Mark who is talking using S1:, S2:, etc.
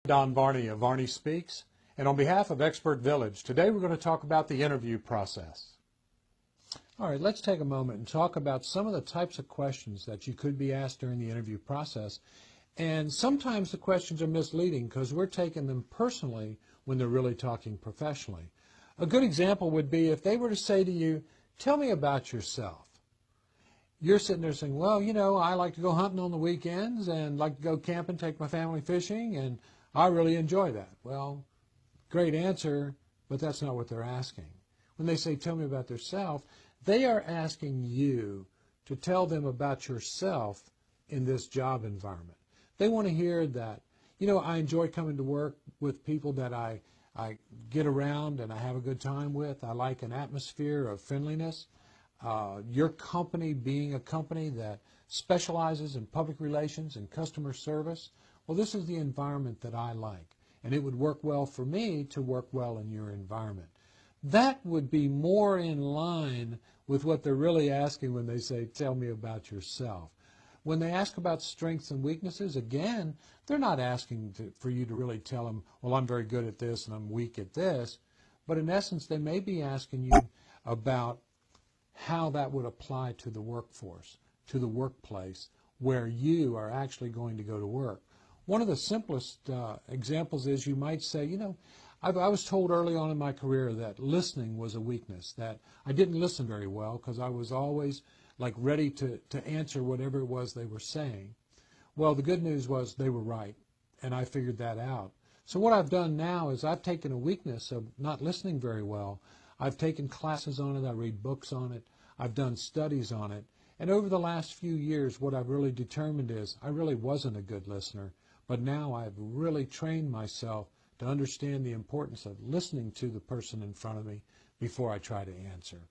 S1: Don Varney of Varney Speaks, and on behalf of Expert Village, today we're going to talk about the interview process. All right, let's take a moment and talk about some of the types of questions that you could be asked during the interview process. And sometimes the questions are misleading because we're taking them personally when they're really talking professionally. A good example would be if they were to say to you, "Tell me about yourself." You're sitting there saying, "Well, you know, I like to go hunting on the weekends and like to go camping, take my family fishing, and I really enjoy that." Well, great answer, but that's not what they're asking. When they say, "Tell me about yourself," they are asking you to tell them about yourself in this job environment. They want to hear that, you know, I enjoy coming to work with people that I get around and I have a good time with. I like an atmosphere of friendliness. Your company being a company that specializes in public relations and customer service, well, this is the environment that I like, and it would work well for me to work well in your environment. That would be more in line with what they're really asking when they say, "Tell me about yourself." When they ask about strengths and weaknesses, again, they're not asking for you to really tell them, "Well, I'm very good at this and I'm weak at this." But in essence, they may be asking you about how that would apply to the workforce, to the workplace, where you are actually going to go to work. One of the simplest examples is you might say, you know, I was told early on in my career that listening was a weakness, that I didn't listen very well because I was always like ready to answer whatever it was they were saying. Well, the good news was they were right, and I figured that out. So what I've done now is I've taken a weakness of not listening very well. I've taken classes on it, I read books on it, I've done studies on it, and over the last few years what I've really determined is I really wasn't a good listener, but now I've really trained myself to understand the importance of listening to the person in front of me before I try to answer.